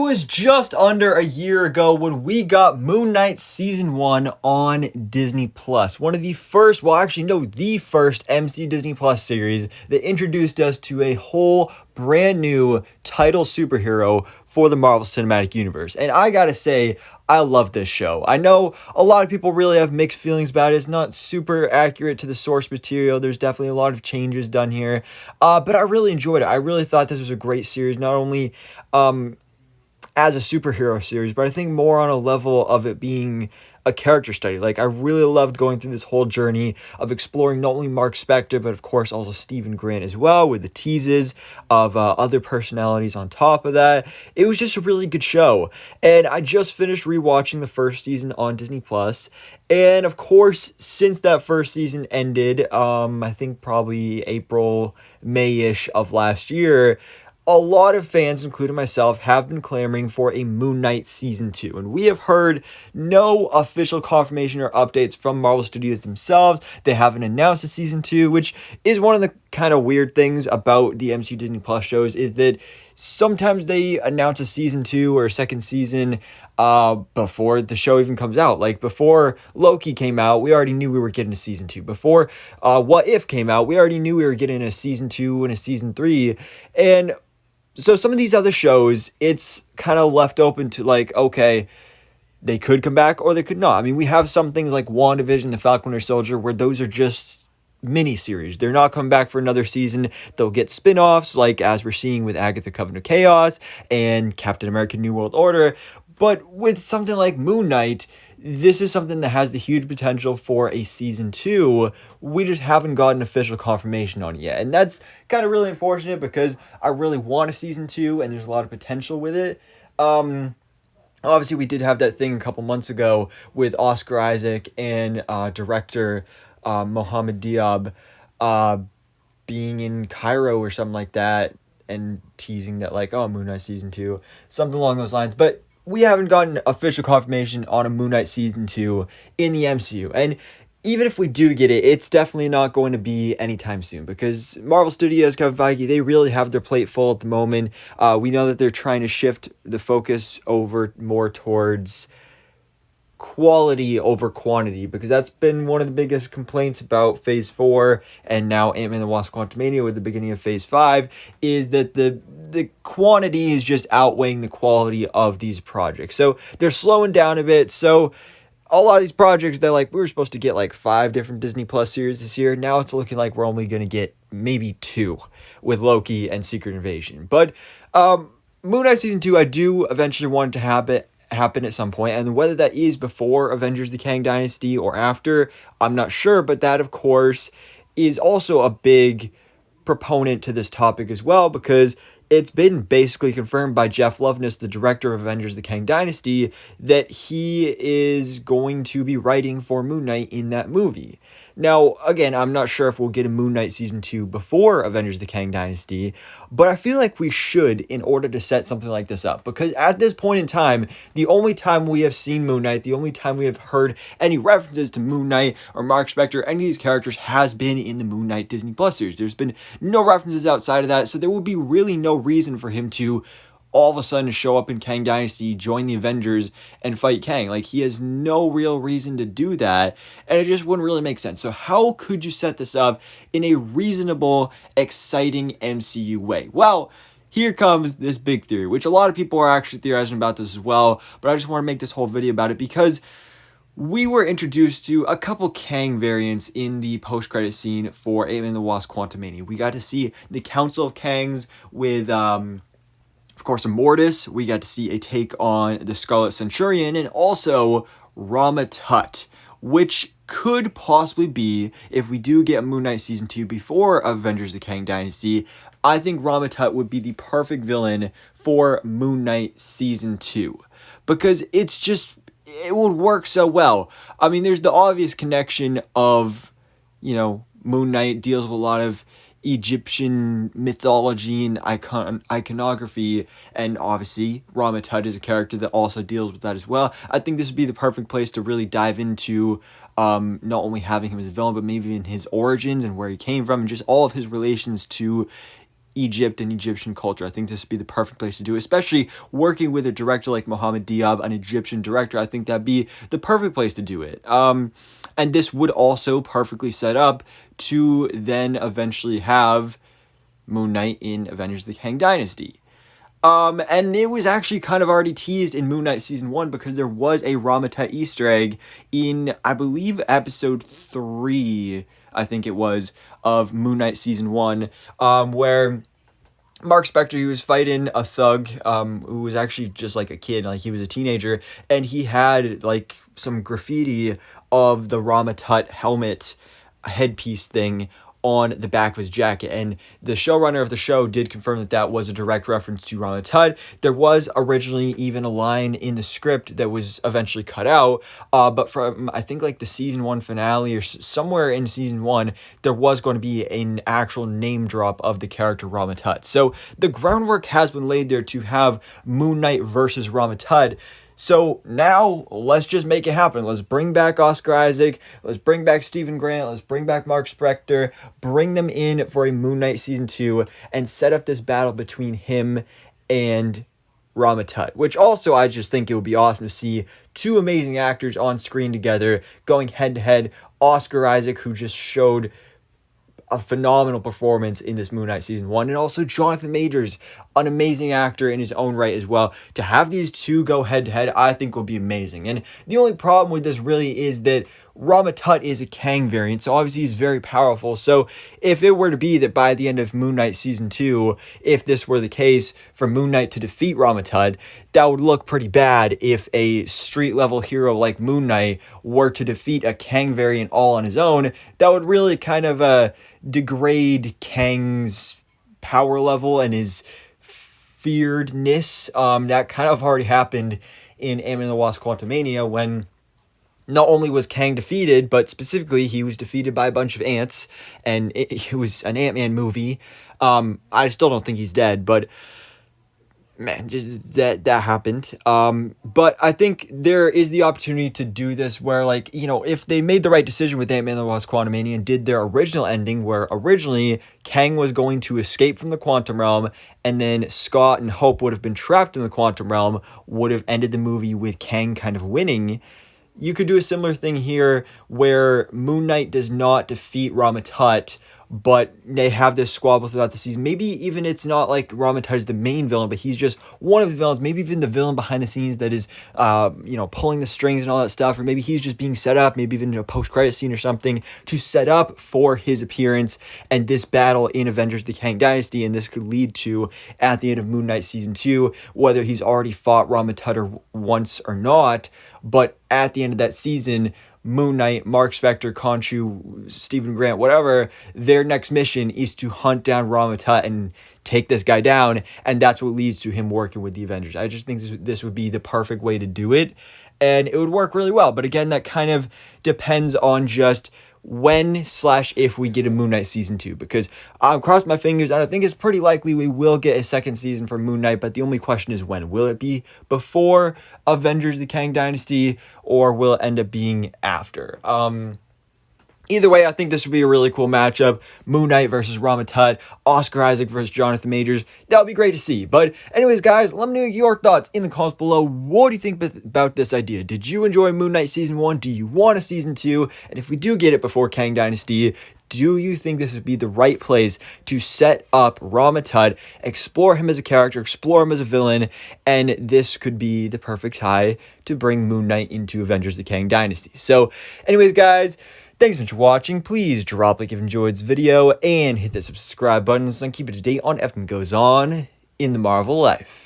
was just under a year ago when we got Moon Knight Season 1 on Disney+. One of the first, well actually no, the first MC Disney Plus series that introduced us to a whole brand new title superhero for the Marvel Cinematic Universe. And I gotta say, I love this show. I know a lot of people really have mixed feelings about it. It's not super accurate to the source material. There's definitely a lot of changes done here. But I really enjoyed it. I really thought this was a great series, not only as a superhero series, but I think more on a level of it being a character study. Like, I really loved going through this whole journey of exploring not only Mark Spector, but of course also Stephen Grant as well, with the teases of other personalities on top of that. It was just a really good show. And I just finished rewatching the first season on Disney Plus. And of course, since that first season ended, I think probably April, May-ish of last year, a lot of fans, including myself, have been clamoring for a Moon Knight Season 2, and we have heard no official confirmation or updates from Marvel Studios themselves. They haven't announced a Season 2, which is one of the kind of weird things about the MCU Disney Plus shows, is that sometimes they announce a Season 2 or a second season before the show even comes out. Like, before Loki came out, we already knew we were getting a Season 2. Before What If came out, we already knew we were getting a Season 2 and a Season 3, and so some of these other shows, it's kind of left open to, like, okay, they could come back or they could not. I mean, we have some things like WandaVision, The Falcon Winter Soldier, where those are just mini-series. They're not coming back for another season. They'll get spin-offs, like as we're seeing with Agatha Covenant of Chaos and Captain America New World Order. But with something like Moon Knight, this is something that has the huge potential for a Season 2. We just haven't gotten official confirmation on it yet. And that's kind of really unfortunate, because I really want a Season 2 and there's a lot of potential with it. Obviously, we did have that thing a couple months ago with Oscar Isaac and director Mohamed Diab being in Cairo or something like that, and teasing that, like, oh, Moon Knight Season 2, something along those lines. But we haven't gotten official confirmation on a Moon Knight Season 2 in the MCU. And even if we do get it, it's definitely not going to be anytime soon, because Marvel Studios, Kevin Feige, they really have their plate full at the moment. We know that they're trying to shift the focus over more towards quality over quantity, because that's been one of the biggest complaints about Phase 4 and now Ant-Man and the Wasp: Quantumania with the beginning of Phase 5, is that the quantity is just outweighing the quality of these projects. So they're slowing down a bit. So a lot of these projects, they're like, we were supposed to get like 5 different Disney Plus series this year. Now it's looking like we're only going to get maybe 2 with Loki and Secret Invasion. But Moon Knight Season 2, I do eventually want to happen at some point, and whether that is before Avengers the Kang Dynasty or after, I'm not sure. But that, of course, is also a big proponent to this topic as well, because it's been basically confirmed by Jeff Loveness, the director of Avengers the Kang Dynasty, that he is going to be writing for Moon Knight in that movie. Now, again, I'm not sure if we'll get a Moon Knight Season 2 before Avengers the Kang Dynasty, but I feel like we should, in order to set something like this up. Because at this point in time, the only time we have seen Moon Knight, the only time we have heard any references to Moon Knight or Mark Spector, any of these characters, has been in the Moon Knight Disney Plus series. There's been no references outside of that, so there would be really no reason for him to all of a sudden show up in Kang Dynasty, join the Avengers, and fight Kang. Like, he has no real reason to do that, and it just wouldn't really make sense. So how could you set this up in a reasonable, exciting MCU way? Well, here comes this big theory, which a lot of people are actually theorizing about this as well, but I just want to make this whole video about it because we were introduced to a couple Kang variants in the post-credit scene for Ant-Man and the Wasp: Quantumania. We got to see the Council of Kangs with of course, Immortus. We got to see a take on the Scarlet Centurion, and also Rama Tut, which could possibly be, if we do get Moon Knight Season 2 before Avengers the Kang Dynasty, I think Rama Tut would be the perfect villain for Moon Knight Season 2. Because it's just, it would work so well. I mean, there's the obvious connection of, you know, Moon Knight deals with a lot of Egyptian mythology and iconography, and obviously Rama Tut is a character that also deals with that as well. I think this would be the perfect place to really dive into not only having him as a villain, but maybe in his origins and where he came from, and just all of his relations to Egypt and Egyptian culture. I think this would be the perfect place to do it, especially working with a director like Mohammed Diab, an Egyptian director. I think that'd be the perfect place to do it. And this would also perfectly set up to then eventually have Moon Knight in Avengers the Kang Dynasty. And it was actually kind of already teased in Moon Knight Season 1 because there was a Rama Tut Easter egg in, I believe, episode 3, I think it was, of Moon Knight Season 1, where Mark Spector, he was fighting a thug who was actually just like a kid, like he was a teenager, and he had like some graffiti of the Rama Tut helmet headpiece thing on the back of his jacket, and the showrunner of the show did confirm that that was a direct reference to Rama Tut. There was originally even a line in the script that was eventually cut out, but from I think like the season 1 finale or somewhere in season 1, there was going to be an actual name drop of the character Rama Tut. So the groundwork has been laid there to have Moon Knight versus Rama Tut. So now let's just make it happen. Let's bring back Oscar Isaac. Let's bring back Stephen Grant. Let's bring back Mark Spector. Bring them in for a Moon Knight Season 2 and set up this battle between him and Rama Tut, which also I just think it would be awesome to see two amazing actors on screen together going head to head. Oscar Isaac, who just showed a phenomenal performance in this Moon Knight Season 1, and also Jonathan Majors, an amazing actor in his own right as well. To have these two go head to head, I think will be amazing. And the only problem with this really is that Rama Tut is a Kang variant, so obviously he's very powerful. So if it were to be that by the end of Moon Knight Season 2, if this were the case for Moon Knight to defeat Rama Tut, that would look pretty bad if a street-level hero like Moon Knight were to defeat a Kang variant all on his own. That would really kind of degrade Kang's power level and his fearedness. That kind of already happened in Ant-Man and the Wasp: Quantumania, when not only was Kang defeated, but specifically he was defeated by a bunch of ants, and it was an Ant-Man movie. I still don't think he's dead, but man, that happened. But I think there is the opportunity to do this where, like, you know, if they made the right decision with Ant-Man and the Wasp: Quantumania and did their original ending, where originally Kang was going to escape from the quantum realm, and then Scott and Hope would have been trapped in the quantum realm, would have ended the movie with Kang kind of winning. You could do a similar thing here where Moon Knight does not defeat Rama Tut, but they have this squabble throughout the season. Maybe even it's not like Rama Tut is the main villain, but he's just one of the villains. Maybe even the villain behind the scenes that is, pulling the strings and all that stuff. Or maybe he's just being set up, maybe even in a post-credit scene or something, to set up for his appearance and this battle in Avengers the Kang Dynasty. And this could lead to, at the end of Moon Knight Season 2, whether he's already fought Rama Tut once or not, but at the end of that season, Moon Knight, Mark Spector, Khonshu, Stephen Grant, whatever, their next mission is to hunt down Rama Tut and take this guy down, and that's what leads to him working with the Avengers. I just think this would be the perfect way to do it, and it would work really well. But again, that kind of depends on just when/if we get a Moon Knight Season 2, because I'll cross my fingers, and I think it's pretty likely we will get a second season for Moon Knight, but the only question is when. Will it be before Avengers the Kang Dynasty, or will it end up being after? Either way, I think this would be a really cool matchup. Moon Knight versus Rama Tut, Oscar Isaac versus Jonathan Majors. That would be great to see. But anyways, guys, let me know your thoughts in the comments below. What do you think about this idea? Did you enjoy Moon Knight Season 1? Do you want a Season 2? And if we do get it before Kang Dynasty, do you think this would be the right place to set up Rama Tut, explore him as a character, explore him as a villain, and this could be the perfect tie to bring Moon Knight into Avengers the Kang Dynasty? So anyways, guys, thanks so much for watching. Please drop a like if you enjoyed this video and hit the subscribe button so I can keep it up to date on everything that goes on in the Marvel life.